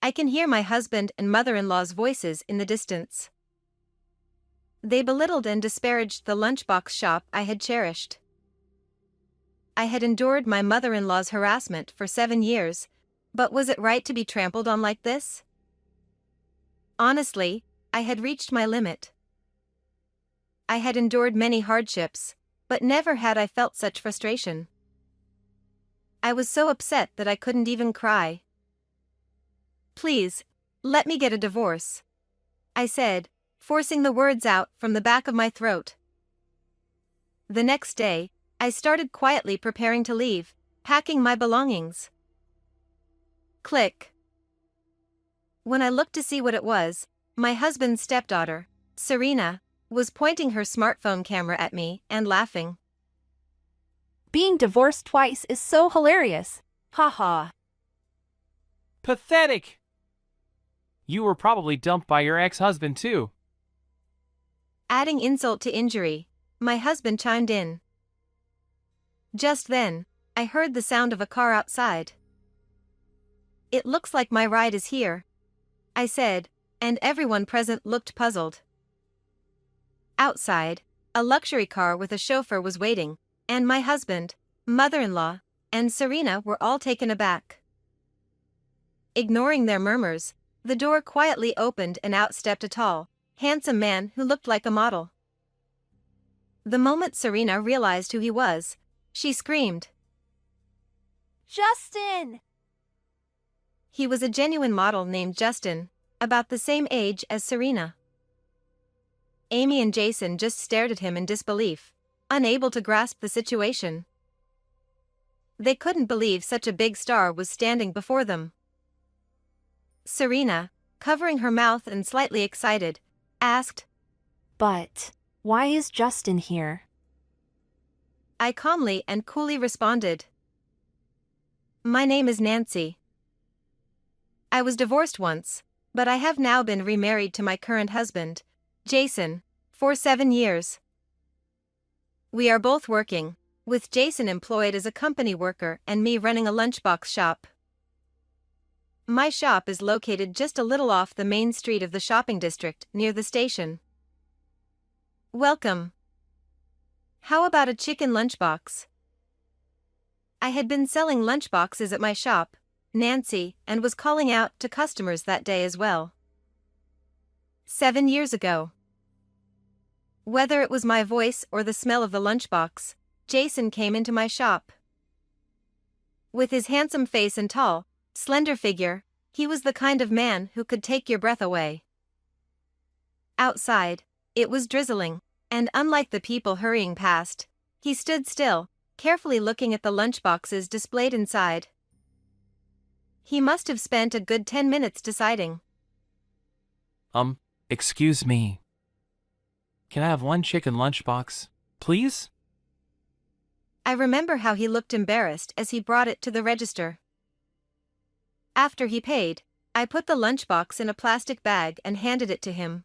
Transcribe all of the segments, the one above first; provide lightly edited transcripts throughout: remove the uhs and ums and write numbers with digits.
I can hear my husband and mother-in-law's voices in the distance. They belittled and disparaged the lunchbox shop I had cherished. I had endured my mother-in-law's harassment for 7 years, but was it right to be trampled on like this? Honestly, I had reached my limit. I had endured many hardships, but never had I felt such frustration. I was so upset that I couldn't even cry. "Please, let me get a divorce," I said, forcing the words out from the back of my throat. The next day, I started quietly preparing to leave, packing my belongings. Click. When I looked to see what it was, my husband's stepdaughter, Serena, was pointing her smartphone camera at me and laughing. Being divorced twice is so hilarious. Ha ha. Pathetic! You were probably dumped by your ex-husband too. Adding insult to injury, my husband chimed in. Just then, I heard the sound of a car outside. "It looks like my ride is here," I said, and everyone present looked puzzled. Outside, a luxury car with a chauffeur was waiting, and my husband, mother-in-law, and Serena were all taken aback. Ignoring their murmurs, the door quietly opened and out stepped a tall, handsome man who looked like a model. The moment Serena realized who he was, she screamed. Justin! He was a genuine model named Justin, about the same age as Serena. Amy and Jason just stared at him in disbelief, unable to grasp the situation. They couldn't believe such a big star was standing before them. Serena, covering her mouth and slightly excited, asked, But why is Justin here? I calmly and coolly responded, "My name is Nancy. I was divorced once, but I have now been remarried to my current husband, Jason, for 7 years. We are both working, with Jason employed as a company worker and me running a lunchbox shop. My shop is located just a little off the main street of the shopping district near the station. Welcome. How about a chicken lunchbox?" I had been selling lunchboxes at my shop, Nancy, and was calling out to customers that day as well. 7 years ago. Whether it was my voice or the smell of the lunchbox, Jason came into my shop. With his handsome face and tall, slender figure, he was the kind of man who could take your breath away. Outside, it was drizzling, and unlike the people hurrying past, he stood still, carefully looking at the lunchboxes displayed inside. He must have spent a good 10 minutes deciding. Excuse me. Can I have one chicken lunchbox, please? I remember how he looked embarrassed as he brought it to the register. After he paid, I put the lunchbox in a plastic bag and handed it to him.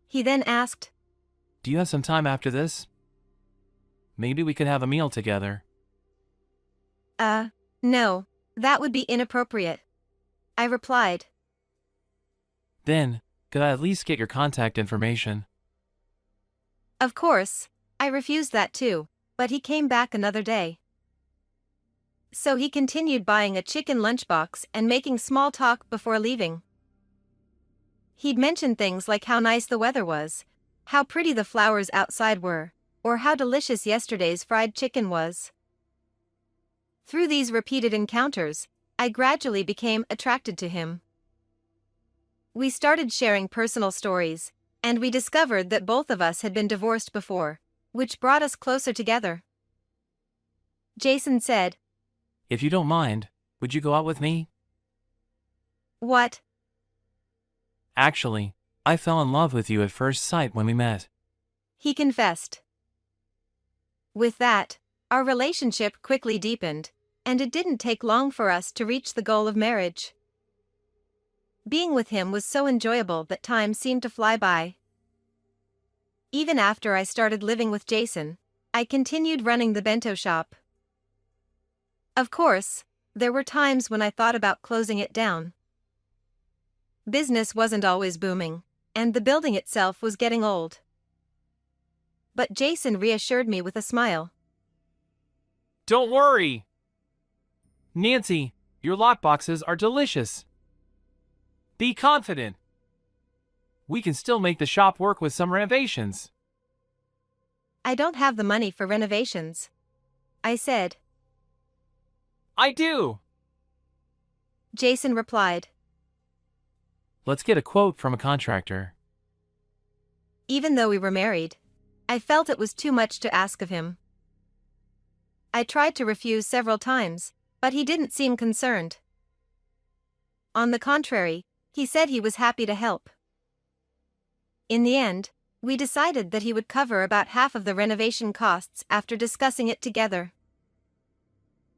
He then asked, Do you have some time after this? Maybe we could have a meal together. No, that would be inappropriate, I replied. Then, could I at least get your contact information? Of course, I refused that too, but he came back another day. So he continued buying a chicken lunchbox and making small talk before leaving. He'd mention things like how nice the weather was, how pretty the flowers outside were, or how delicious yesterday's fried chicken was. Through these repeated encounters, I gradually became attracted to him. We started sharing personal stories, and we discovered that both of us had been divorced before, which brought us closer together. Jason said, If you don't mind, would you go out with me? What? Actually, I fell in love with you at first sight when we met. He confessed. With that, our relationship quickly deepened, and it didn't take long for us to reach the goal of marriage. Being with him was so enjoyable that time seemed to fly by. Even after I started living with Jason, I continued running the bento shop. Of course, there were times when I thought about closing it down. Business wasn't always booming, and the building itself was getting old. But Jason reassured me with a smile. Don't worry! Nancy, your lockboxes are delicious. Be confident. We can still make the shop work with some renovations. I don't have the money for renovations, I said. I do! Jason replied. Let's get a quote from a contractor. Even though we were married, I felt it was too much to ask of him. I tried to refuse several times, but he didn't seem concerned. On the contrary, he said he was happy to help. In the end, we decided that he would cover about half of the renovation costs after discussing it together.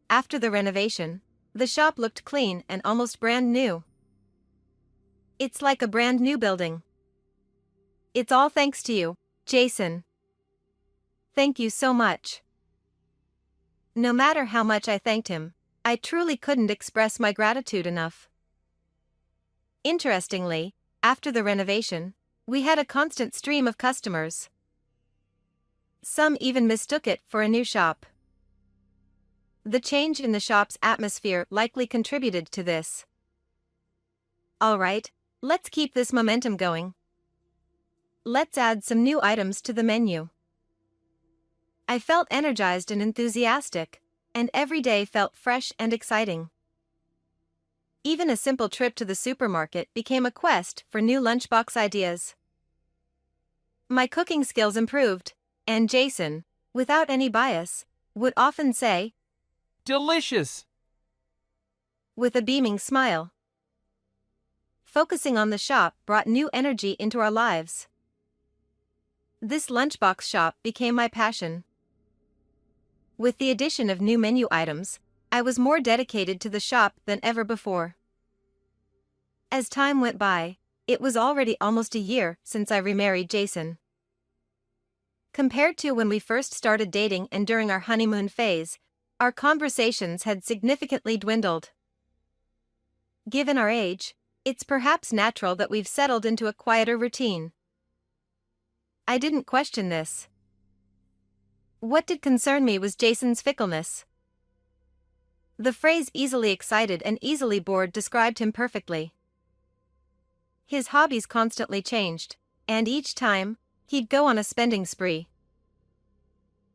After the renovation, the shop looked clean and almost brand new. It's like a brand new building. It's all thanks to you, Jason. Thank you so much. No matter how much I thanked him, I truly couldn't express my gratitude enough. Interestingly, after the renovation, we had a constant stream of customers. Some even mistook it for a new shop. The change in the shop's atmosphere likely contributed to this. All right, let's keep this momentum going. Let's add some new items to the menu. I felt energized and enthusiastic, and every day felt fresh and exciting. Even a simple trip to the supermarket became a quest for new lunchbox ideas. My cooking skills improved, and Jason, without any bias, would often say, Delicious! with a beaming smile. Focusing on the shop brought new energy into our lives. This lunchbox shop became my passion. With the addition of new menu items, I was more dedicated to the shop than ever before. As time went by, it was already almost a year since I remarried Jason. Compared to when we first started dating and during our honeymoon phase, our conversations had significantly dwindled. Given our age, it's perhaps natural that we've settled into a quieter routine. I didn't question this. What did concern me was Jason's fickleness. The phrase easily excited and easily bored described him perfectly. His hobbies constantly changed, and each time, he'd go on a spending spree.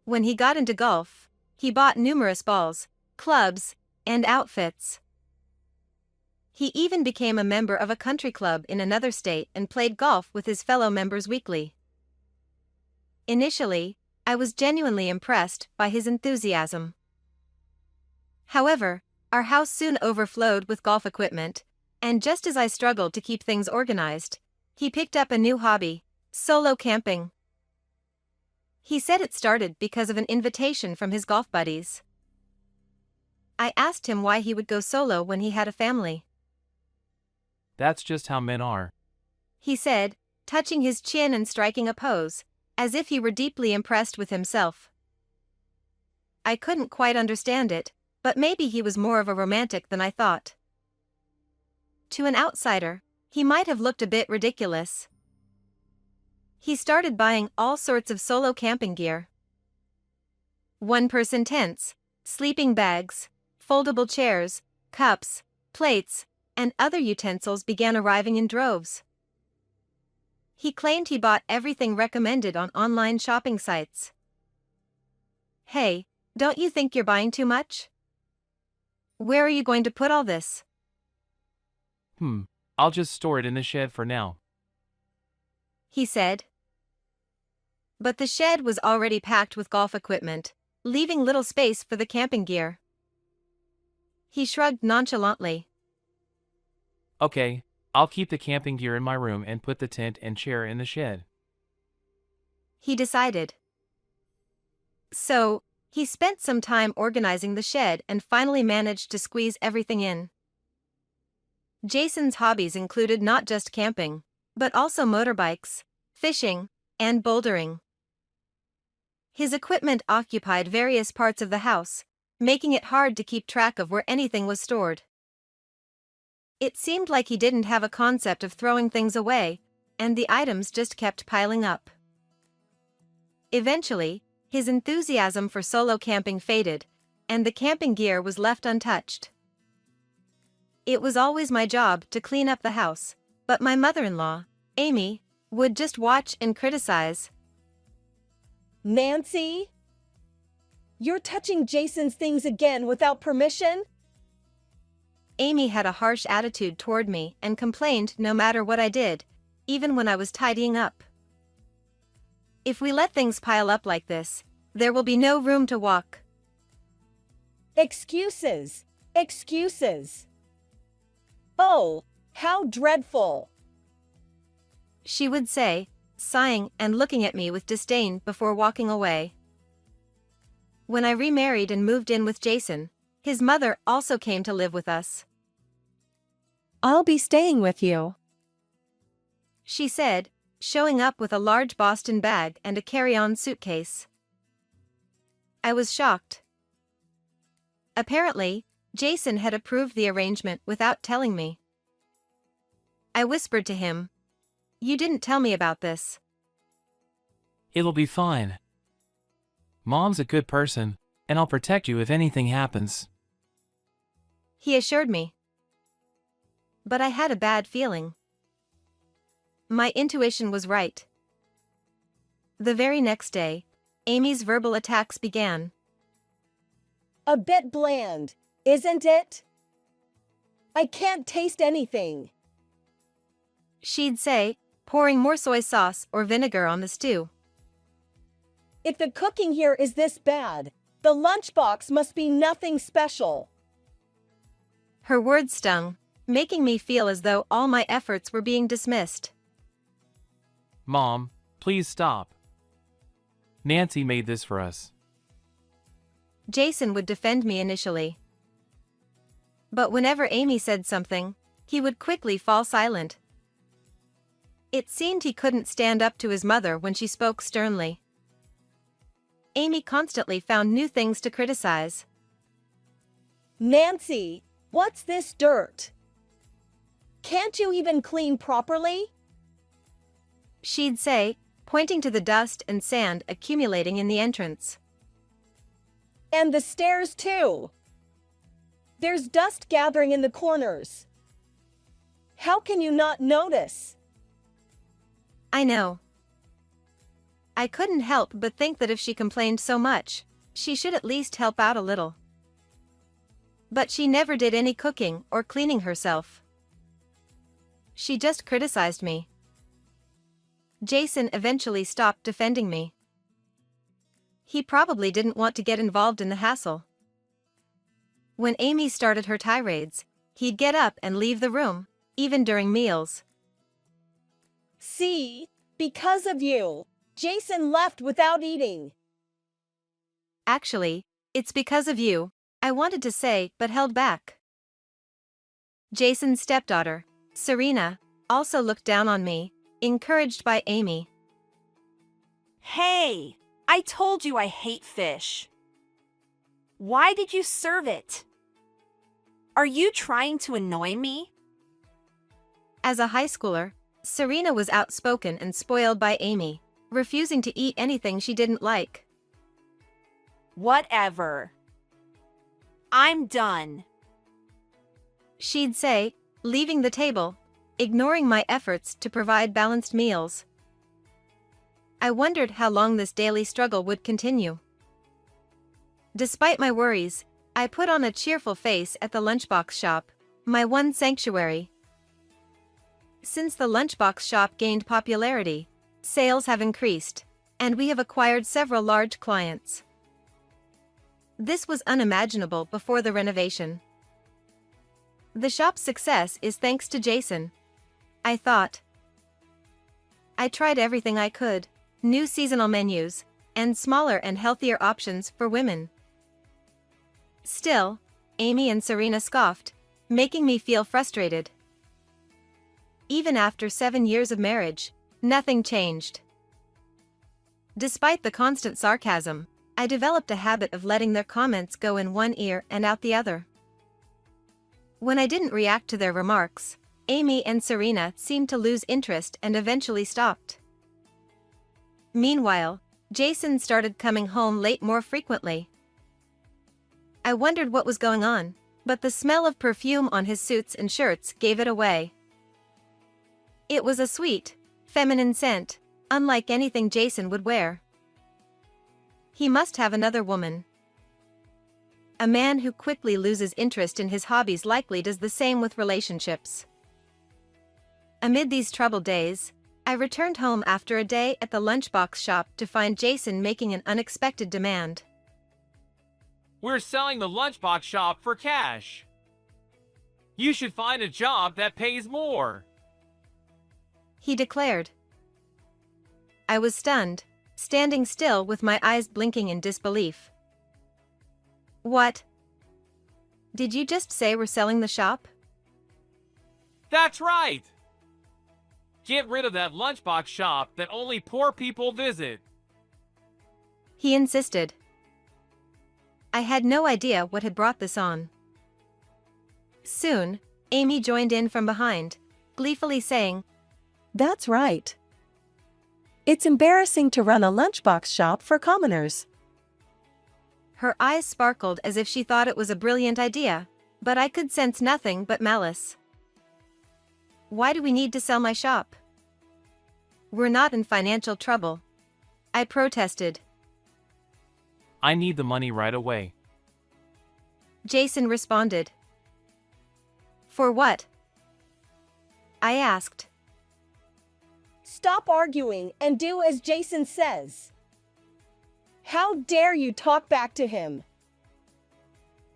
When he got into golf, he bought numerous balls, clubs, and outfits. He even became a member of a country club in another state and played golf with his fellow members weekly. Initially, I was genuinely impressed by his enthusiasm. However, our house soon overflowed with golf equipment, and just as I struggled to keep things organized, he picked up a new hobby, solo camping. He said it started because of an invitation from his golf buddies. I asked him why he would go solo when he had a family. That's just how men are. He said, touching his chin and striking a pose, as if he were deeply impressed with himself. I couldn't quite understand it, but maybe he was more of a romantic than I thought. To an outsider, he might have looked a bit ridiculous. He started buying all sorts of solo camping gear. One-person tents, sleeping bags, foldable chairs, cups, plates, and other utensils began arriving in droves. He claimed he bought everything recommended on online shopping sites. Hey, don't you think you're buying too much? Where are you going to put all this? I'll just store it in the shed for now. He said. But the shed was already packed with golf equipment, leaving little space for the camping gear. He shrugged nonchalantly. Okay, I'll keep the camping gear in my room and put the tent and chair in the shed. He decided. So, he spent some time organizing the shed and finally managed to squeeze everything in. Jason's hobbies included not just camping, but also motorbikes, fishing, and bouldering. His equipment occupied various parts of the house, making it hard to keep track of where anything was stored. It seemed like he didn't have a concept of throwing things away, and the items just kept piling up. Eventually, his enthusiasm for solo camping faded, and the camping gear was left untouched. It was always my job to clean up the house, but my mother-in-law, Amy, would just watch and criticize. Nancy? You're touching Jason's things again without permission? Amy had a harsh attitude toward me and complained no matter what I did, even when I was tidying up. If we let things pile up like this, there will be no room to walk. Excuses! Excuses! Oh, how dreadful! She would say, sighing and looking at me with disdain before walking away. When I remarried and moved in with Jason, his mother also came to live with us. I'll be staying with you, she said, showing up with a large Boston bag and a carry-on suitcase. I was shocked. Apparently, Jason had approved the arrangement without telling me. I whispered to him, "You didn't tell me about this." It'll be fine. Mom's a good person, and I'll protect you if anything happens. He assured me. But I had a bad feeling. My intuition was right. The very next day, Amy's verbal attacks began. A bit bland, isn't it? I can't taste anything, she'd say, pouring more soy sauce or vinegar on the stew. If the cooking here is this bad, the lunchbox must be nothing special. Her words stung, making me feel as though all my efforts were being dismissed. Mom, please stop. Nancy made this for us. Jason would defend me initially. But whenever Amy said something, he would quickly fall silent. It seemed he couldn't stand up to his mother when she spoke sternly. Amy constantly found new things to criticize. Nancy, what's this dirt? Can't you even clean properly? She'd say, pointing to the dust and sand accumulating in the entrance. And the stairs too. There's dust gathering in the corners. How can you not notice? I know. I couldn't help but think that if she complained so much, she should at least help out a little. But she never did any cooking or cleaning herself. She just criticized me. Jason eventually stopped defending me. He probably didn't want to get involved in the hassle. When Amy started her tirades, he'd get up and leave the room, even during meals. See, because of you, Jason left without eating. Actually, it's because of you, I wanted to say but held back. Jason's stepdaughter, Serena, also looked down on me, encouraged by Amy. Hey, I told you I hate fish. Why did you serve it? Are you trying to annoy me? As a high schooler, Serena was outspoken and spoiled by Amy, refusing to eat anything she didn't like. Whatever. I'm done, she'd say, leaving the table, ignoring my efforts to provide balanced meals. I wondered how long this daily struggle would continue. Despite my worries, I put on a cheerful face at the lunchbox shop, my one sanctuary. Since the lunchbox shop gained popularity, sales have increased, and we have acquired several large clients. This was unimaginable before the renovation. The shop's success is thanks to Jason, I thought. I tried everything I could, new seasonal menus, and smaller and healthier options for women. Still, Amy and Serena scoffed, making me feel frustrated. Even after 7 years of marriage, nothing changed. Despite the constant sarcasm, I developed a habit of letting their comments go in one ear and out the other. When I didn't react to their remarks, Amy and Serena seemed to lose interest and eventually stopped. Meanwhile, Jason started coming home late more frequently. I wondered what was going on, but the smell of perfume on his suits and shirts gave it away. It was a sweet, feminine scent, unlike anything Jason would wear. He must have another woman. A man who quickly loses interest in his hobbies likely does the same with relationships. Amid these troubled days, I returned home after a day at the lunchbox shop to find Jason making an unexpected demand. We're selling the lunchbox shop for cash. You should find a job that pays more, he declared. I was stunned, standing still with my eyes blinking in disbelief. What? Did you just say we're selling the shop? That's right! Get rid of that lunchbox shop that only poor people visit, he insisted. I had no idea what had brought this on. Soon, Amy joined in from behind, gleefully saying, That's right. It's embarrassing to run a lunchbox shop for commoners. Her eyes sparkled as if she thought it was a brilliant idea, but I could sense nothing but malice. Why do we need to sell my shop? We're not in financial trouble, I protested. I need the money right away, Jason responded. For what? I asked. Stop arguing and do as Jason says. How dare you talk back to him?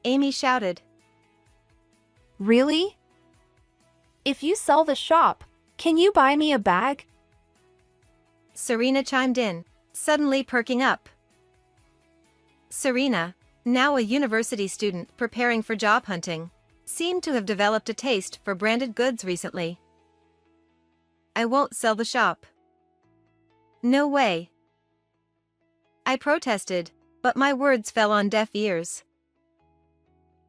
Amy shouted. Really? If you sell the shop, can you buy me a bag? Serena chimed in, suddenly perking up. Serena, now a university student preparing for job hunting, seemed to have developed a taste for branded goods recently. I won't sell the shop. No way. I protested, but my words fell on deaf ears.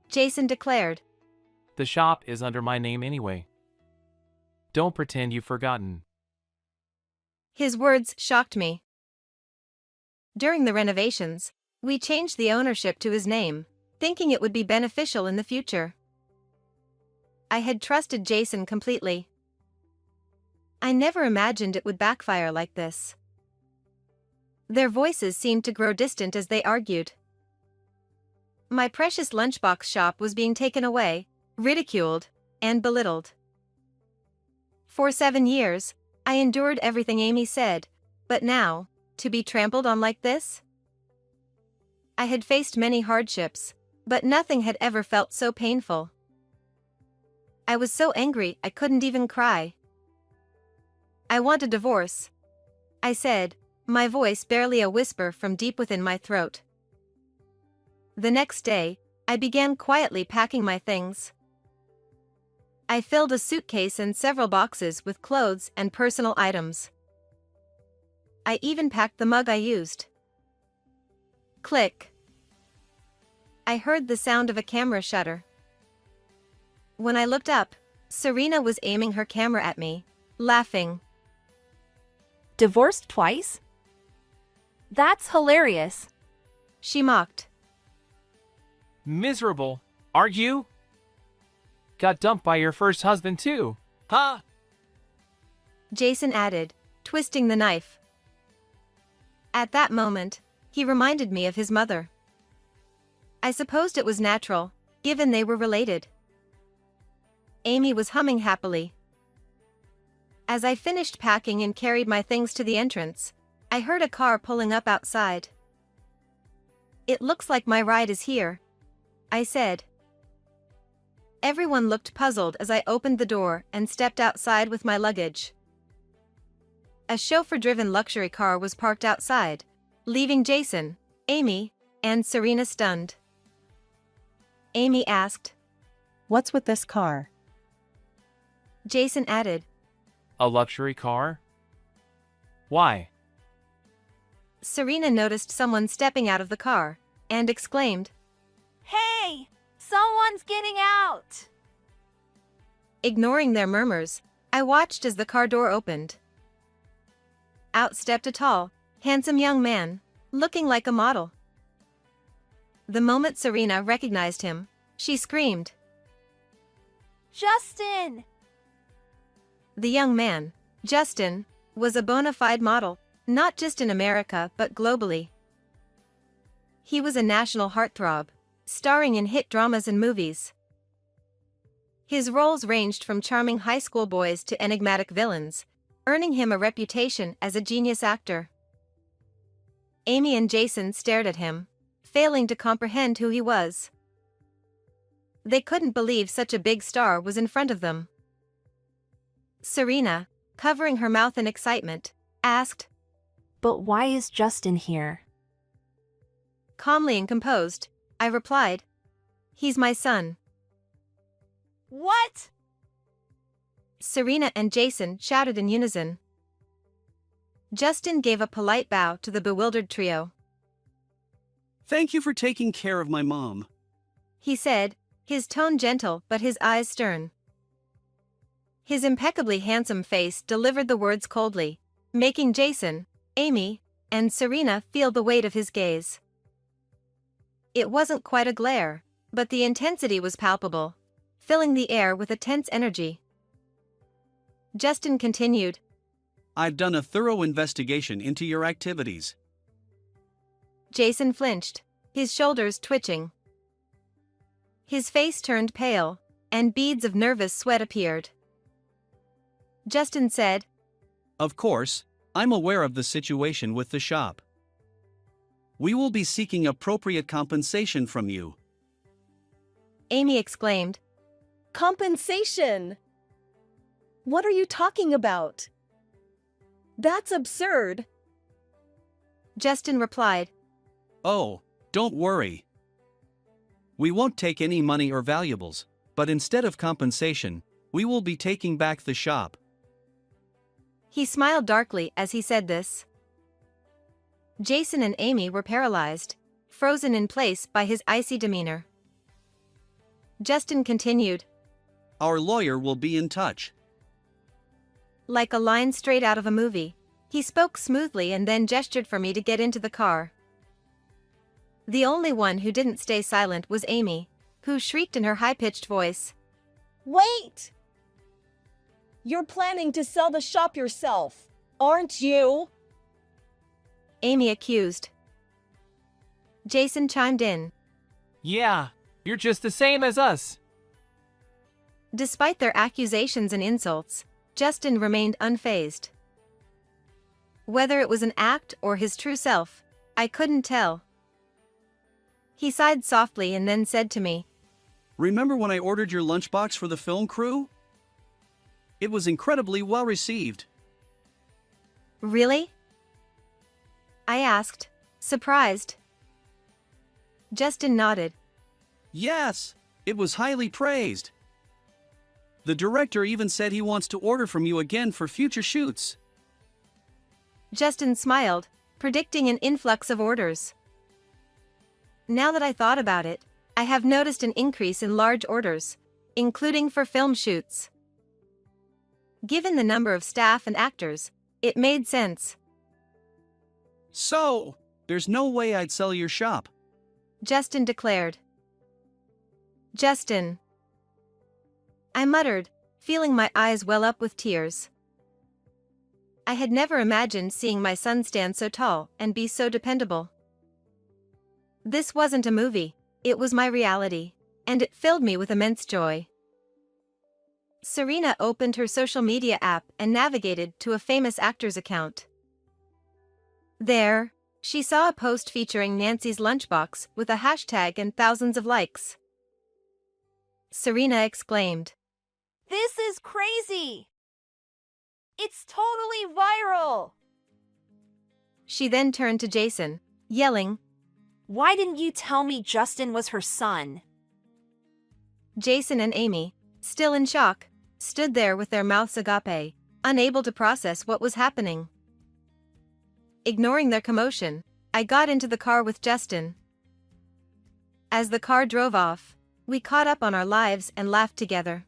Jason declared. The shop is under my name anyway. Don't pretend you've forgotten. His words shocked me. During the renovations, we changed the ownership to his name, thinking it would be beneficial in the future. I had trusted Jason completely. I never imagined it would backfire like this. Their voices seemed to grow distant as they argued. My precious lunchbox shop was being taken away, ridiculed, and belittled. For 7 years, I endured everything Amy said, but now, to be trampled on like this? I had faced many hardships, but nothing had ever felt so painful. I was so angry I couldn't even cry. I want a divorce, I said, my voice barely a whisper from deep within my throat. The next day, I began quietly packing my things. I filled a suitcase and several boxes with clothes and personal items. I even packed the mug I used. Click. I heard the sound of a camera shutter. When I looked up, Serena was aiming her camera at me, laughing. Divorced twice? That's hilarious. She mocked. Miserable, aren't you? Got dumped by your first husband too, huh? Jason added, twisting the knife. At that moment, he reminded me of his mother. I supposed it was natural, given they were related. Amy was humming happily. As I finished packing and carried my things to the entrance, I heard a car pulling up outside. It looks like my ride is here, I said. Everyone looked puzzled as I opened the door and stepped outside with my luggage. A chauffeur-driven luxury car was parked outside, leaving Jason, Amy, and Serena stunned. Amy asked, What's with this car? Jason added, A luxury car? Why? Serena noticed someone stepping out of the car, and exclaimed, Hey! Someone's getting out! Ignoring their murmurs, I watched as the car door opened. Out stepped a tall, handsome young man, looking like a model. The moment Serena recognized him, she screamed. Justin! The young man, Justin, was a bona fide model, not just in America but globally. He was a national heartthrob, starring in hit dramas and movies. His roles ranged from charming high school boys to enigmatic villains, earning him a reputation as a genius actor. Amy and Jason stared at him, failing to comprehend who he was. They couldn't believe such a big star was in front of them. Serena, covering her mouth in excitement, asked, But why is Justin here? Calmly and composed, I replied, He's my son. What? Serena and Jason shouted in unison. Justin gave a polite bow to the bewildered trio. Thank you for taking care of my mom. He said, his tone gentle but his eyes stern. His impeccably handsome face delivered the words coldly, making Jason, Amy, and Serena feel the weight of his gaze. It wasn't quite a glare, but the intensity was palpable, filling the air with a tense energy. Justin continued, I've done a thorough investigation into your activities. Jason flinched, his shoulders twitching. His face turned pale, and beads of nervous sweat appeared. Justin said, Of course, I'm aware of the situation with the shop. We will be seeking appropriate compensation from you. Amy exclaimed, Compensation! What are you talking about? That's absurd. Justin replied, Oh, don't worry. We won't take any money or valuables, but instead of compensation, we will be taking back the shop. He smiled darkly as he said this. Jason and Amy were paralyzed, frozen in place by his icy demeanor. Justin continued, Our lawyer will be in touch. Like a line straight out of a movie, he spoke smoothly and then gestured for me to get into the car. The only one who didn't stay silent was Amy, who shrieked in her high-pitched voice. Wait! You're planning to sell the shop yourself, aren't you? Amy accused. Jason chimed in. Yeah, you're just the same as us. Despite their accusations and insults, Justin remained unfazed. Whether it was an act or his true self, I couldn't tell. He sighed softly and then said to me, Remember when I ordered your lunchbox for the film crew? It was incredibly well received. Really? I asked, surprised. Justin nodded. Yes, it was highly praised. The director even said he wants to order from you again for future shoots. Justin smiled, predicting an influx of orders. Now that I thought about it, I have noticed an increase in large orders, including for film shoots. Given the number of staff and actors, it made sense. So, there's no way I'd sell your shop. Justin declared. Justin. I muttered, feeling my eyes well up with tears. I had never imagined seeing my son stand so tall and be so dependable. This wasn't a movie, it was my reality, and it filled me with immense joy. Serena opened her social media app and navigated to a famous actor's account. There, she saw a post featuring Nancy's lunchbox with a hashtag and thousands of likes. Serena exclaimed, This is crazy! It's totally viral! She then turned to Jason, yelling, Why didn't you tell me Justin was her son? Jason and Amy, still in shock, stood there with their mouths agape, unable to process what was happening. Ignoring their commotion, I got into the car with Justin. As the car drove off, we caught up on our lives and laughed together.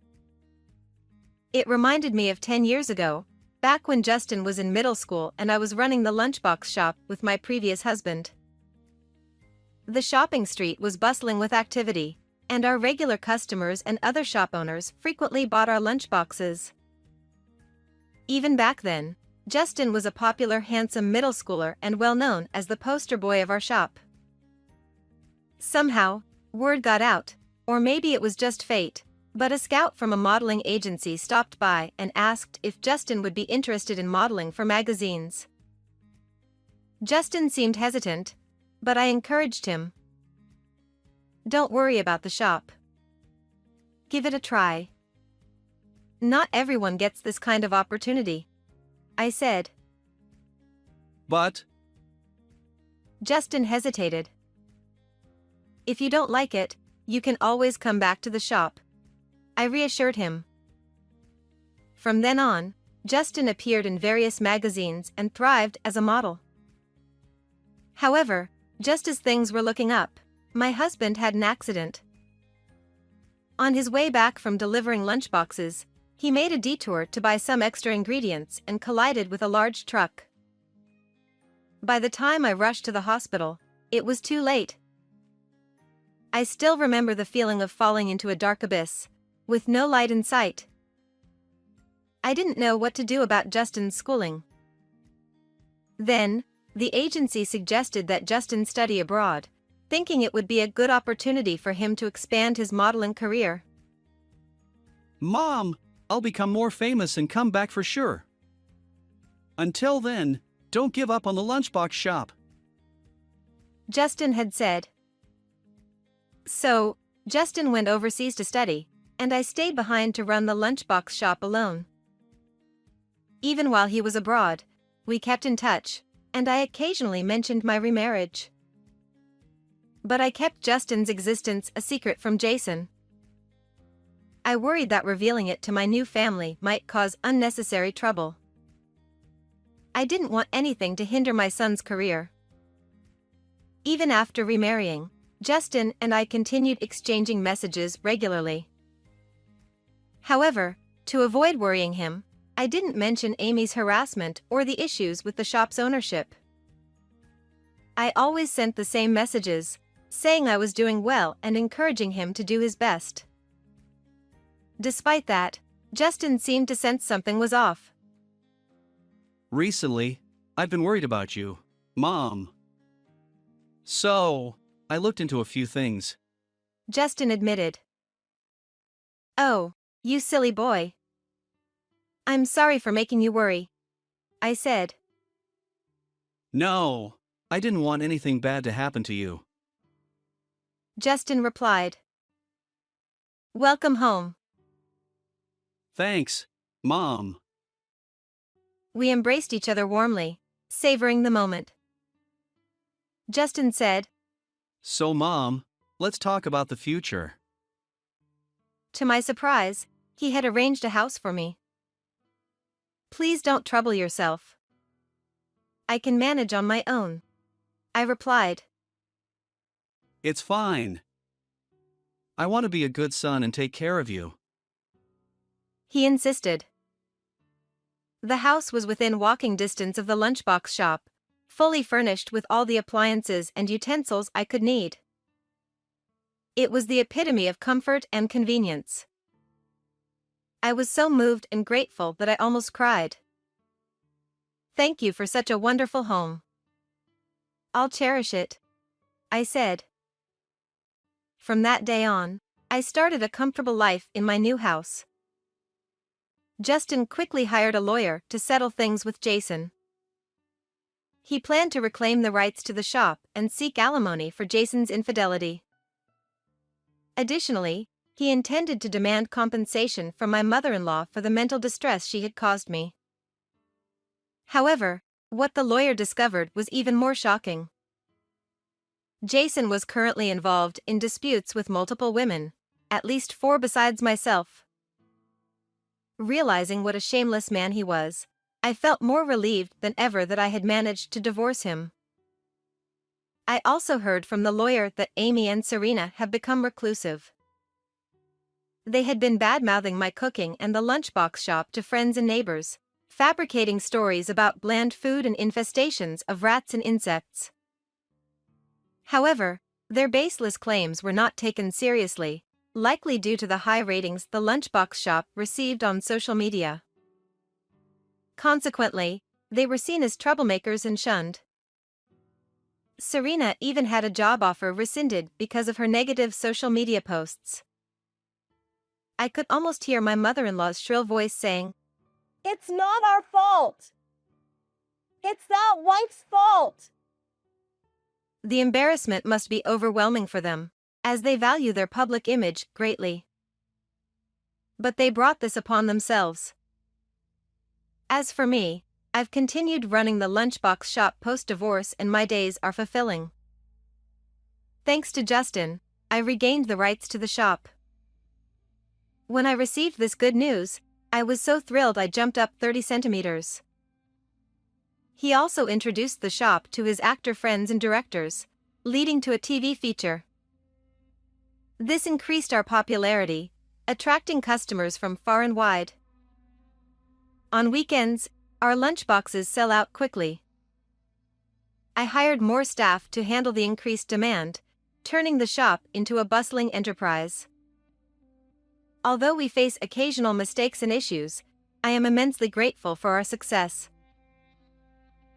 It reminded me of 10 years ago, back when Justin was in middle school and I was running the lunchbox shop with my previous husband. The shopping street was bustling with activity, and our regular customers and other shop owners frequently bought our lunchboxes. Even back then, Justin was a popular, handsome middle schooler and well known as the poster boy of our shop. Somehow, word got out, or maybe it was just fate, but a scout from a modeling agency stopped by and asked if Justin would be interested in modeling for magazines. Justin seemed hesitant, but I encouraged him. Don't worry about the shop. Give it a try. Not everyone gets this kind of opportunity, I said. But, Justin hesitated. If you don't like it, you can always come back to the shop, I reassured him. From then on, Justin appeared in various magazines and thrived as a model. However, just as things were looking up, my husband had an accident. On his way back from delivering lunchboxes, he made a detour to buy some extra ingredients and collided with a large truck. By the time I rushed to the hospital, it was too late. I still remember the feeling of falling into a dark abyss, with no light in sight. I didn't know what to do about Justin's schooling. Then, the agency suggested that Justin study abroad, thinking it would be a good opportunity for him to expand his modeling career. Mom, I'll become more famous and come back for sure. Until then, don't give up on the lunchbox shop. Justin had said. So, Justin went overseas to study, and I stayed behind to run the lunchbox shop alone. Even while he was abroad, we kept in touch, and I occasionally mentioned my remarriage. But I kept Justin's existence a secret from Jason. I worried that revealing it to my new family might cause unnecessary trouble. I didn't want anything to hinder my son's career. Even after remarrying, Justin and I continued exchanging messages regularly. However, to avoid worrying him, I didn't mention Amy's harassment or the issues with the shop's ownership. I always sent the same messages, saying I was doing well and encouraging him to do his best. Despite that, Justin seemed to sense something was off. Recently, I've been worried about you, Mom. So, I looked into a few things. Justin admitted. Oh, you silly boy. I'm sorry for making you worry, I said. No, I didn't want anything bad to happen to you. Justin replied. Welcome home. Thanks, Mom. We embraced each other warmly, savoring the moment. Justin said, So, Mom, let's talk about the future. To my surprise, he had arranged a house for me. Please don't trouble yourself. I can manage on my own, I replied. It's fine. I want to be a good son and take care of you. He insisted. The house was within walking distance of the lunchbox shop, fully furnished with all the appliances and utensils I could need. It was the epitome of comfort and convenience. I was so moved and grateful that I almost cried. Thank you for such a wonderful home. I'll cherish it, I said. From that day on, I started a comfortable life in my new house. Justin quickly hired a lawyer to settle things with Jason. He planned to reclaim the rights to the shop and seek alimony for Jason's infidelity. Additionally, he intended to demand compensation from my mother-in-law for the mental distress she had caused me. However, what the lawyer discovered was even more shocking. Jason was currently involved in disputes with multiple women, at least 4 besides myself. Realizing what a shameless man he was, I felt more relieved than ever that I had managed to divorce him. I also heard from the lawyer that Amy and Serena have become reclusive. They had been bad-mouthing my cooking and the lunchbox shop to friends and neighbors, fabricating stories about bland food and infestations of rats and insects. However, their baseless claims were not taken seriously, likely due to the high ratings the lunchbox shop received on social media. Consequently, they were seen as troublemakers and shunned. Serena even had a job offer rescinded because of her negative social media posts. I could almost hear my mother-in-law's shrill voice saying, It's not our fault. It's that wife's fault. The embarrassment must be overwhelming for them, as they value their public image greatly. But they brought this upon themselves. As for me, I've continued running the lunchbox shop post-divorce and my days are fulfilling. Thanks to Justin, I regained the rights to the shop. When I received this good news, I was so thrilled I jumped up 30 centimeters. He also introduced the shop to his actor friends and directors, leading to a TV feature. This increased our popularity, attracting customers from far and wide. On weekends, our lunchboxes sell out quickly. I hired more staff to handle the increased demand, turning the shop into a bustling enterprise. Although we face occasional mistakes and issues, I am immensely grateful for our success.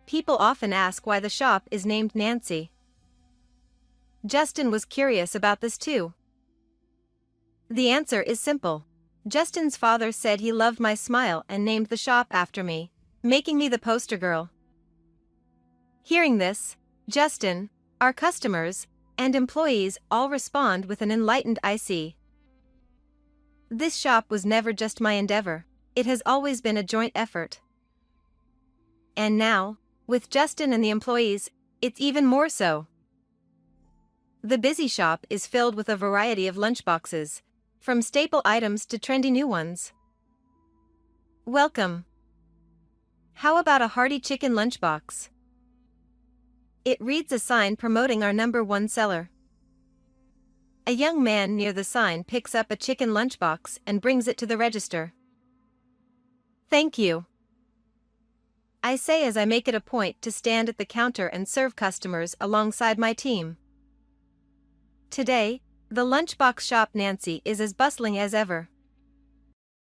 People often ask why the shop is named Nancy. Justin was curious about this too. The answer is simple. Justin's father said he loved my smile and named the shop after me, making me the poster girl. Hearing this, Justin, our customers, and employees all respond with an enlightened I see. This shop was never just my endeavor, it has always been a joint effort. And now, with Justin and the employees, it's even more so. The busy shop is filled with a variety of lunchboxes, from staple items to trendy new ones. Welcome. How about a hearty chicken lunchbox? It reads a sign promoting our #1 seller. A young man near the sign picks up a chicken lunchbox and brings it to the register. Thank you, I say as I make it a point to stand at the counter and serve customers alongside my team. Today, the lunchbox shop Nancy is as bustling as ever.